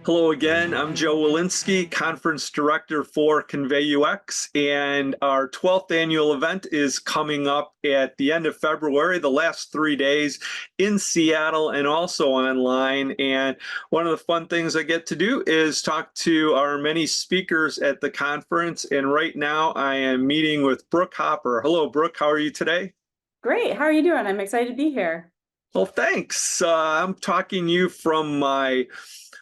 Hello again. I'm Joe Walensky, Conference Director for Convey UX, and our 12th annual event is coming up at the end of February, the last 3 days in Seattle and also online. And one of the fun things I get to do is talk to our many speakers at the conference. And right now I am meeting with Brooke Hopper. Hello, Brooke. How are you today? Great. How are you doing? I'm excited to be here. Well, thanks. I'm talking to you from my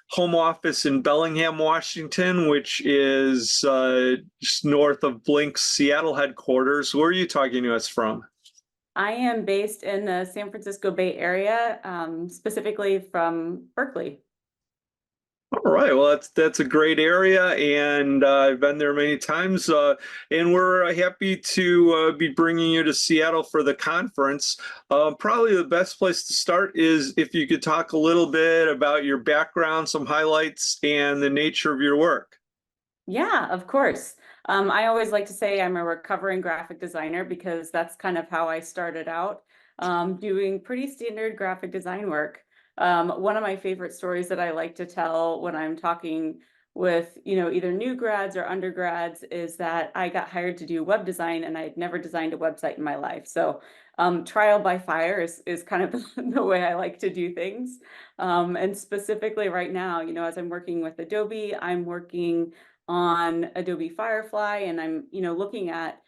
home office in Bellingham, Washington, which is just north of Blink's Seattle headquarters. Where are you talking to us from? I am based in the San Francisco Bay Area, specifically from Berkeley. All right, well, that's a great area, and I've been there many times. And we're happy to be bringing you to Seattle for the conference. Probably the best place to start is if you could talk a little bit about your background, some highlights, and the nature of your work. Yeah, of course. I always like to say I'm a recovering graphic designer because that's kind of how I started out, doing pretty standard graphic design work. One of my favorite stories that I like to tell when I'm talking with, either new grads or undergrads is that I got hired to do web design and I had never designed a website in my life. So trial by fire is kind of the way I like to do things. And specifically right now, as I'm working with Adobe, I'm working on Adobe Firefly, and I'm, looking at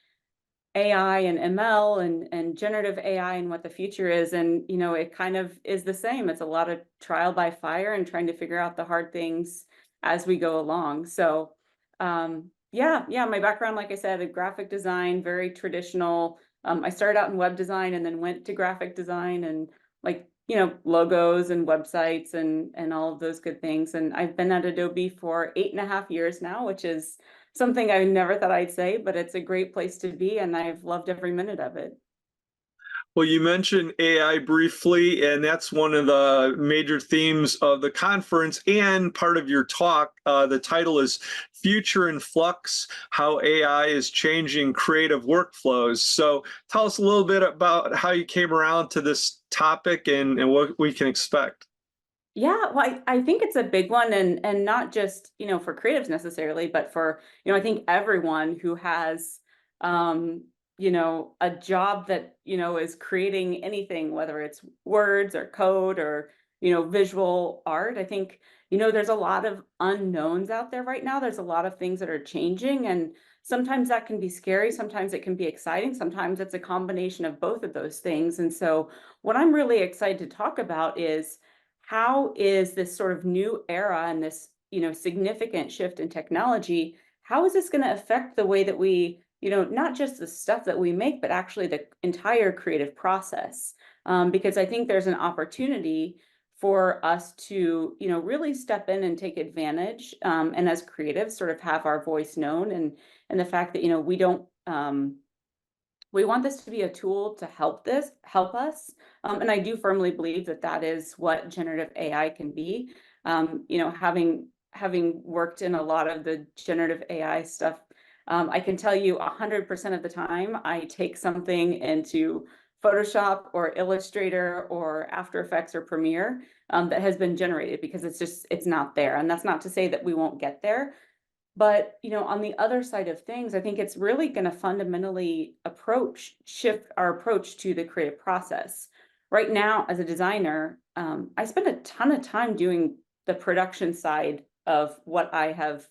AI and ML and generative AI and what the future is. And, it kind of is the same. It's a lot of trial by fire and trying to figure out the hard things as we go along. So, yeah, my background, like I said, a graphic design, very traditional. I started out in web design and then went to graphic design and like, logos and websites and all of those good things. And I've been at Adobe for 8.5 years now, which is something I never thought I'd say, but it's a great place to be, and I've loved every minute of it. Well, you mentioned AI briefly, and that's one of the major themes of the conference and part of your talk. The title is Future in Flux, How AI is Changing Creative Workflows. So tell us a little bit about how you came around to this topic and what we can expect. Yeah, well, I think it's a big one, and not just, for creatives necessarily, but for, I think everyone who has a job that, is creating anything, whether it's words or code or, visual art. I think, there's a lot of unknowns out there right now. There's a lot of things that are changing, and sometimes that can be scary, sometimes it can be exciting, sometimes it's a combination of both of those things. And so what I'm really excited to talk about is how is this sort of new era and this, significant shift in technology, how is this going to affect the way that we, not just the stuff that we make, but actually the entire creative process? Because I think there's an opportunity for us to, really step in and take advantage, and as creatives, sort of have our voice known, and the fact that, we don't we want this to be a tool to help us. And I do firmly believe that that is what generative AI can be. Having worked in a lot of the generative AI stuff, I can tell you 100% of the time I take something into Photoshop or Illustrator or After Effects or Premiere, that has been generated, because it's not there. And that's not to say that we won't get there. But, on the other side of things, I think it's really going to fundamentally shift our approach to the creative process. Right now, as a designer, I spend a ton of time doing the production side of what I have,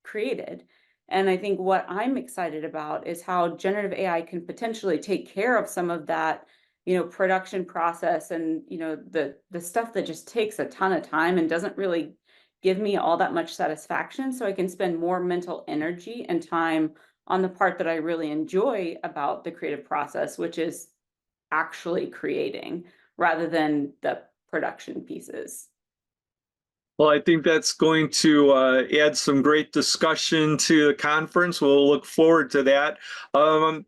created. And I think what I'm excited about is how generative AI can potentially take care of some of that, production process and, the stuff that just takes a ton of time and doesn't really give me all that much satisfaction, so I can spend more mental energy and time on the part that I really enjoy about the creative process, which is actually creating rather than the production pieces. Well, I think that's going to add some great discussion to the conference. We'll look forward to that. I'm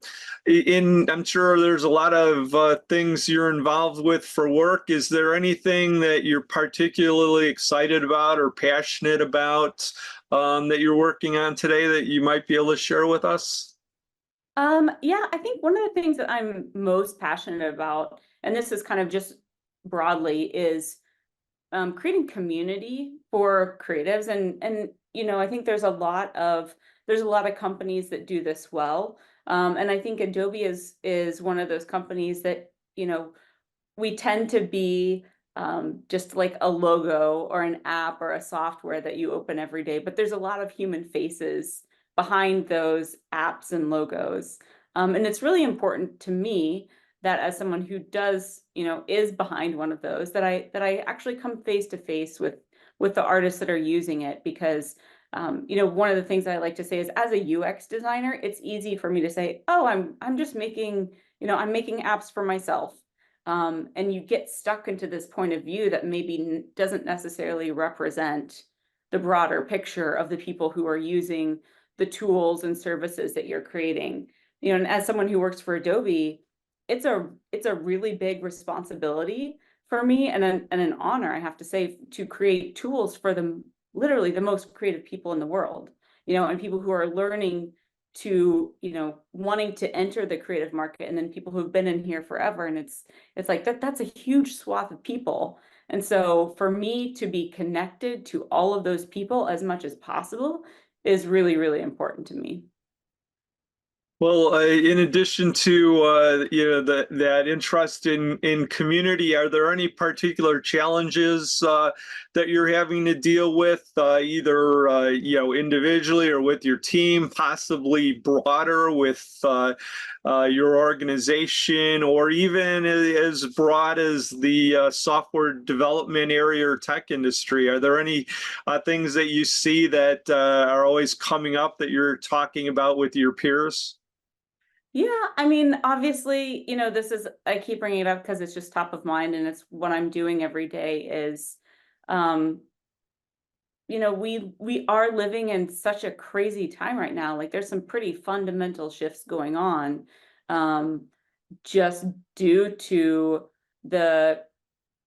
sure there's a lot of things you're involved with for work. Is there anything that you're particularly excited about or passionate about that you're working on today that you might be able to share with us? Yeah, I think one of the things that I'm most passionate about, and this is kind of just broadly, is creating community for creatives, and I think there's a lot of companies that do this well. And I think Adobe is one of those companies that, we tend to be just like a logo or an app or a software that you open every day, but there's a lot of human faces behind those apps and logos. And it's really important to me that as someone who does, is behind one of those, that I actually come face to face with the artists that are using it, because one of the things I like to say is, as a UX designer, it's easy for me to say, oh, I'm just making, I'm making apps for myself. And you get stuck into this point of view that maybe doesn't necessarily represent the broader picture of the people who are using the tools and services that you're creating. And as someone who works for Adobe, it's a really big responsibility for me, and an honor, I have to say, to create tools for literally the most creative people in the world, and people who are learning to, wanting to enter the creative market, and then people who've been in here forever. And it's like that's a huge swath of people. And so for me to be connected to all of those people as much as possible is really, really important to me. Well, in addition to that interest in community, are there any particular challenges that you're having to deal with, either individually or with your team, possibly broader with your organization, or even as broad as the software development area or tech industry? Are there any things that you see that are always coming up that you're talking about with your peers? Yeah, I mean, obviously, I keep bringing it up because it's just top of mind, and it's what I'm doing every day is, um, we are living in such a crazy time right now. Like, there's some pretty fundamental shifts going on, um, just due to the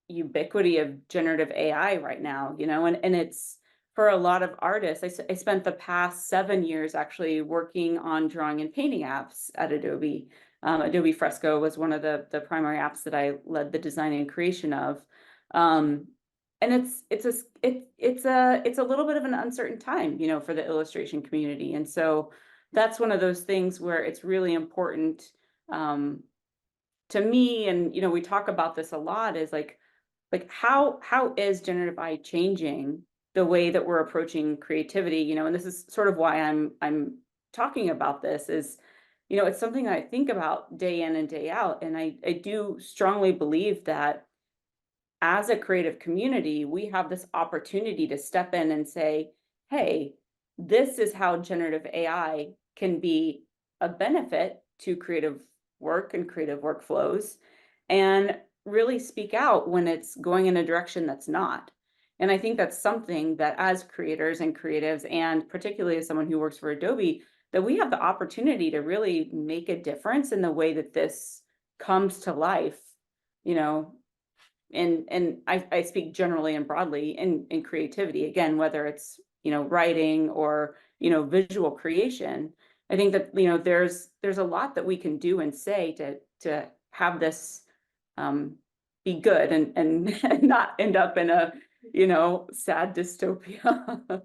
ubiquity of generative AI right now, and it's for a lot of artists. I spent the past 7 years actually working on drawing and painting apps at Adobe. Adobe Fresco was one of the primary apps that I led the design and creation of. Um, and it's a little bit of an uncertain time, for the illustration community. And so that's one of those things where it's really important, um, to me. And we talk about this a lot, is like how is generative AI changing the way that we're approaching creativity? And this is sort of why I'm talking about this, is it's something I think about day in and day out. And I do strongly believe that as a creative community, we have this opportunity to step in and say, hey, this is how generative AI can be a benefit to creative work and creative workflows, and really speak out when it's going in a direction that's not. And I think that's something that, as creators and creatives, and particularly as someone who works for Adobe, that we have the opportunity to really make a difference in the way that this comes to life, you know, and I speak generally and broadly in creativity, again, whether it's, writing or, visual creation. I think that, there's a lot that we can do and say to have this be good, and and not end up in a, sad dystopia.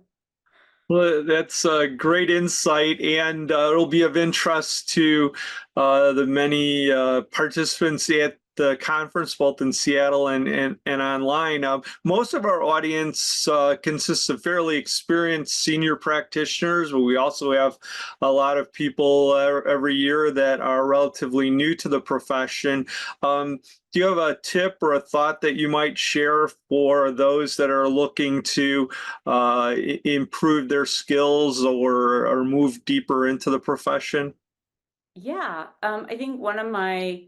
Well, that's a great insight, and it'll be of interest to the many participants at the conference, both in Seattle and online. Most of our audience consists of fairly experienced senior practitioners, but we also have a lot of people every year that are relatively new to the profession. Do you have a tip or a thought that you might share for those that are looking to improve their skills or move deeper into the profession? Yeah, I think one of my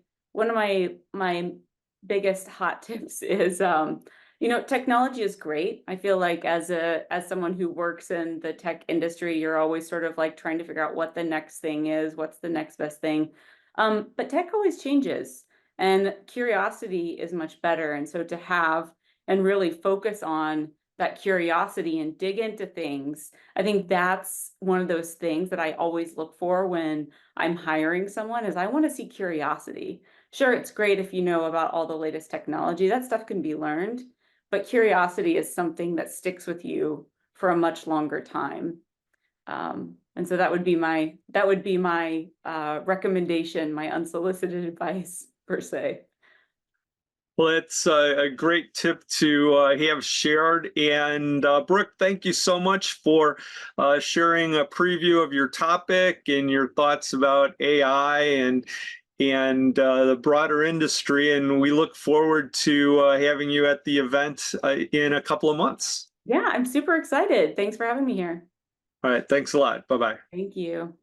biggest hot tips is, technology is great. I feel like as someone who works in the tech industry, you're always sort of like trying to figure out what the next thing is, what's the next best thing. But tech always changes, and curiosity is much better. And so to have and really focus on that curiosity and dig into things, I think that's one of those things that I always look for when I'm hiring someone, is I want to see curiosity. Sure, it's great if you know about all the latest technology. That stuff can be learned. but curiosity is something that sticks with you for a much longer time. And so that would be my recommendation, my unsolicited advice per se. Well, it's a great tip to have shared. And Brooke, thank you so much for sharing a preview of your topic and your thoughts about AI and the broader industry. And we look forward to having you at the event in a couple of months. Yeah, I'm super excited. Thanks for having me here. All right, thanks a lot. Bye bye. Thank you.